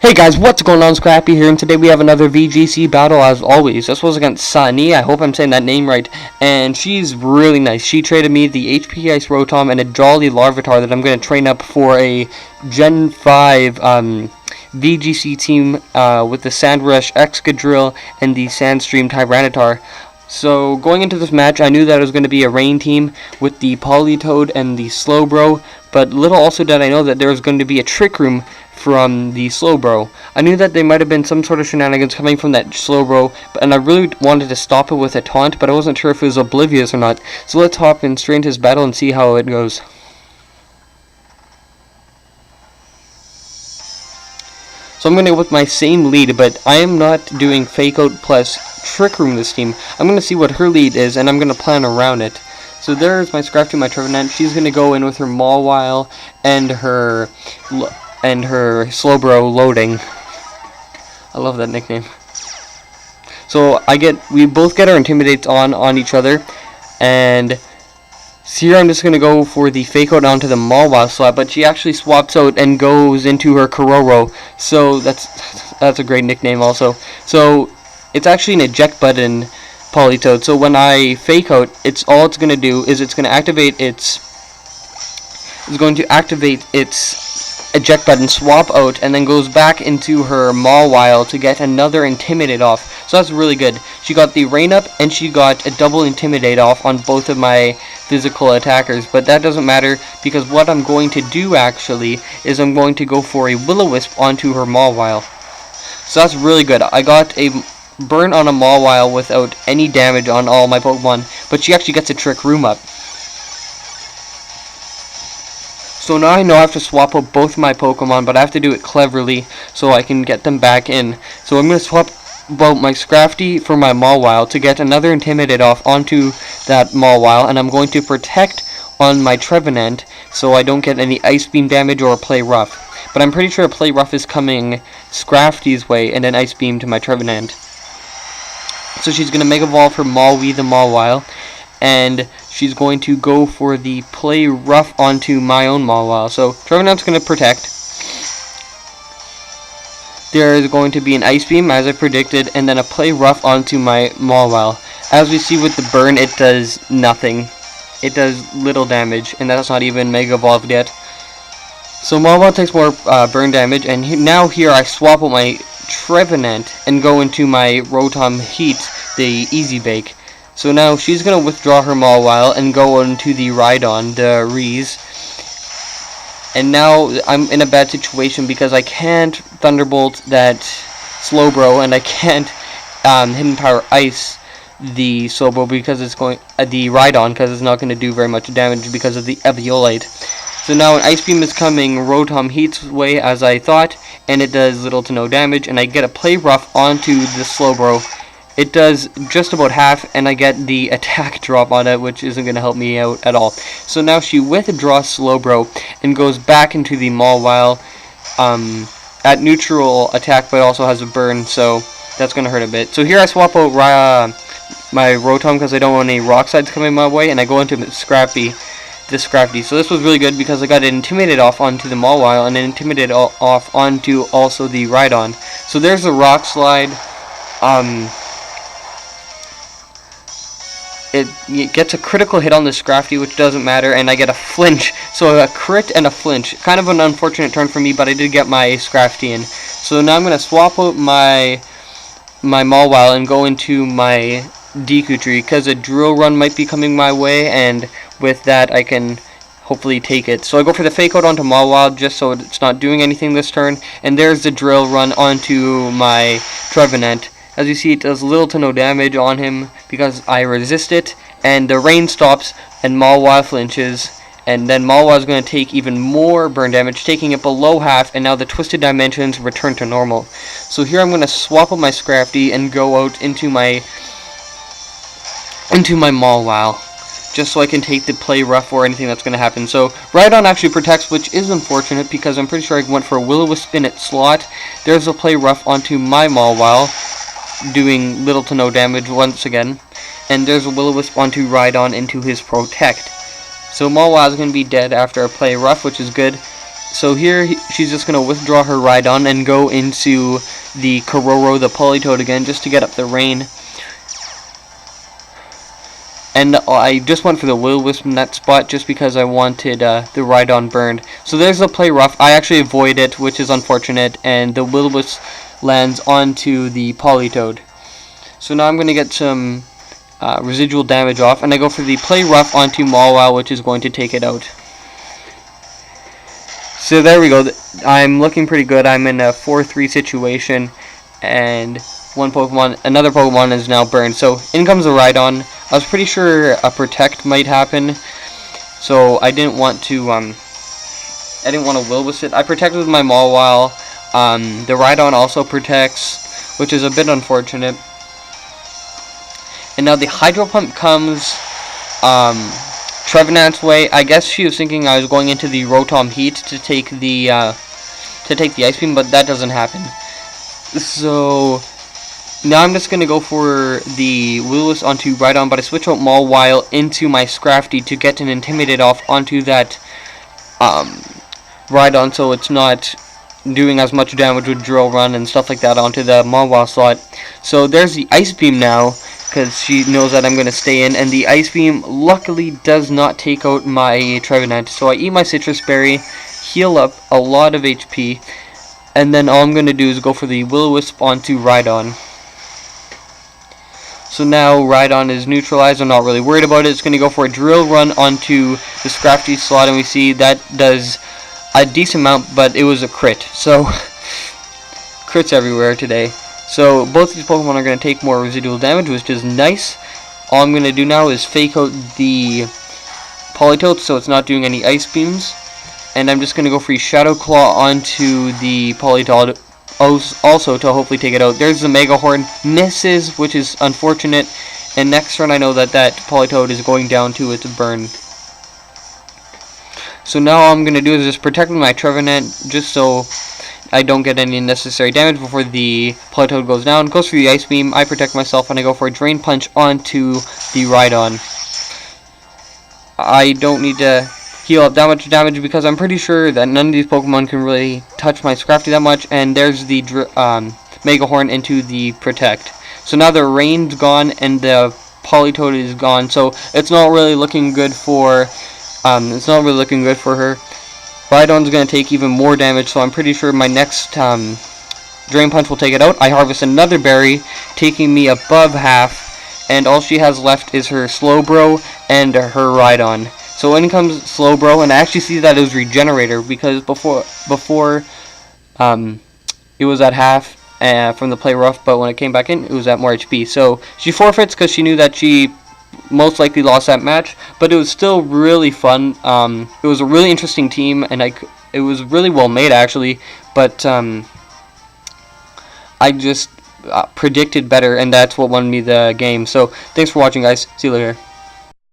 Hey guys, what's going on? Scrappy here, and today we have another VGC battle as always. This was against Sanniih, I hope I'm saying that name right, and she's really nice. She traded me the HP Ice Rotom and a Jolly Larvitar that I'm going to train up for a Gen 5 VGC team with the Sandrush Excadrill and the Sandstream Tyranitar. So going into this match, I knew that it was going to be a rain team with the Politoed and the Slowbro, but little also did I know that there was going to be a Trick Room from the Slowbro. I knew that there might have been some sort of shenanigans coming from that Slowbro, and I really wanted to stop it with a taunt, but I wasn't sure if it was oblivious or not. So let's hop in straight into his battle and see how it goes. So I'm going to go with my same lead, but I am not doing Fake Out plus Trick Room this team. I'm going to see what her lead is, and I'm going to plan around it. So there's my Scrafty, my Trevenant. She's going to go in with her Mawile and her Slowbro loading. I love that nickname. So we both get our Intimidates on each other, and so here I'm just going to go for the Fake Out onto the Mawile slot, but she actually swaps out and goes into her Kororo, so that's a great nickname also. So it's actually an eject button Politoed, so when I Fake Out, it's going to do is it's going to activate its eject button, swap out, and then goes back into her Mawile to get another Intimidate off. So that's really good. She got the Rain Up, and she got a double Intimidate off on both of my physical attackers, but that doesn't matter because what I'm going to do actually is I'm going to go for a Will-O-Wisp onto her Mawile. So that's really good. I got a burn on a Mawile without any damage on all my Pokemon, but she actually gets a Trick Room up. So now I know I have to swap out both my Pokemon, but I have to do it cleverly so I can get them back in. So I'm going to swap out my Scrafty for my Mawile to get another Intimidate off onto that Mawile, and I'm going to protect on my Trevenant so I don't get any Ice Beam damage or Play Rough. But I'm pretty sure Play Rough is coming Scrafty's way and then Ice Beam to my Trevenant. So she's going to Mega Evolve her Mawile the Mawile, and she's going to go for the Play Rough onto my own Mawile. So Trevenant's going to protect. There is going to be an Ice Beam, as I predicted, and then a Play Rough onto my Mawile. As we see with the burn, it does nothing. It does little damage, and that's not even Mega Evolved yet. So Mawile takes more burn damage, and now here I swap out my Trevenant and go into my Rotom Heat, the Easy Bake. So now she's going to withdraw her Mawile and go into the Rhydon, the Reese. And now I'm in a bad situation because I can't Thunderbolt that Slowbro, and I can't Hidden Power Ice the Slowbro because it's going the Rhydon because it's not going to do very much damage because of the Eviolite. So now an Ice Beam is coming Rotom Heat's way as I thought, and it does little to no damage, and I get a Play Rough onto the Slowbro. It does just about half, and I get the attack drop on it, which isn't going to help me out at all. So now she withdraws Slowbro and goes back into the Mawile at neutral attack, but also has a burn, so that's going to hurt a bit. So here I swap out my Rotom because I don't want any Rock Slides coming my way, and I go into Scrafty. So this was really good because I got an Intimidate off onto the Mawile and an Intimidate off onto also the Rhydon. So there's the Rock Slide. It gets a critical hit on the Scrafty, which doesn't matter, and I get a flinch. So a crit and a flinch. Kind of an unfortunate turn for me, but I did get my Scrafty in. So now I'm going to swap out my Mawile and go into my Deku Tree, because a Drill Run might be coming my way, and with that I can hopefully take it. So I go for the Fake Out onto Mawile just so it's not doing anything this turn, and there's the Drill Run onto my Trevenant. As you see, it does little to no damage on him because I resist it, and the rain stops, and Mawile flinches, and then Mawile is going to take even more burn damage, taking it below half, and now the Twisted Dimensions return to normal. So here I'm going to swap up my Scrafty and go out into my Mawile, just so I can take the Play Rough or anything that's going to happen. So Rhydon actually protects, which is unfortunate because I'm pretty sure I went for a Will-O-Wisp in its slot. There's a Play Rough onto my Mawile, doing little to no damage once again, and there's a Will-O-Wisp onto Rhydon into his Protect. So Mawile is going to be dead after a Play Rough, which is good. So here she's just going to withdraw her Rhydon and go into the Kororo, the Politoed again, just to get up the rain. And I just went for the Will-O-Wisp in that spot just because I wanted the Rhydon burned. So there's the play rough. I actually avoid it, which is unfortunate, and the Will-O-Wisp lands onto the Politoed. So now I'm going to get some residual damage off, and I go for the play rough onto Mawile, which is going to take it out. So there we go. I'm looking pretty good. I'm in a 4-3 situation, and another Pokemon is now burned. So in comes a Rhydon. I was pretty sure a Protect might happen, so I didn't want to Will-O-Wisp it. I protected with my Mawile. The Rhydon also protects, which is a bit unfortunate. And now the Hydro Pump comes Trevenant's way. I guess she was thinking I was going into the Rotom Heat to take the Ice Beam, but that doesn't happen. So now I'm just gonna go for the Will-O-Wisp onto Rhydon, but I switch out Mawile into my Scrafty to get an Intimidate off onto that Rhydon, so it's not doing as much damage with Drill Run and stuff like that onto the Mawile slot. So there's the Ice Beam now, because she knows that I'm going to stay in, and the Ice Beam luckily does not take out my Trevenant. So I eat my Citrus Berry, heal up a lot of HP, and then all I'm going to do is go for the Will-O-Wisp onto Rhydon. So now Rhydon is neutralized. I'm not really worried about it. It's going to go for a Drill Run onto the Scrafty slot, and we see that does a decent amount, but it was a crit. So crits everywhere today. So both these Pokemon are going to take more residual damage, which is nice. All I'm going to do now is fake out the Politoed so it's not doing any Ice Beams. And I'm just going to go for Shadow Claw onto the Politoed also to hopefully take it out. There's the Mega Horn. Misses, which is unfortunate. And next turn I know that Politoed is going down to its burn. So now all I'm going to do is just protect my Trevenant just so I don't get any unnecessary damage before the Politoed goes down. Goes for the Ice Beam. I protect myself and I go for a Drain Punch onto the Rhydon. I don't need to heal up that much damage because I'm pretty sure that none of these Pokemon can really touch my Scrafty that much. And there's the Mega Horn into the Protect. So now the Rain's gone and the Politoed is gone. So it's not really looking good for her. Rhydon's going to take even more damage, so I'm pretty sure my next Drain Punch will take it out. I harvest another berry, taking me above half, and all she has left is her Slowbro and her Rhydon. So in comes Slowbro, and I actually see that it was Regenerator, because before it was at half from the play rough, but when it came back in, it was at more HP. So she forfeits because she knew that she most likely lost that match, but it was still really fun. It was a really interesting team, and it was really well made actually, but I just predicted better, and that's what won me the game. So thanks for watching, guys. See you later.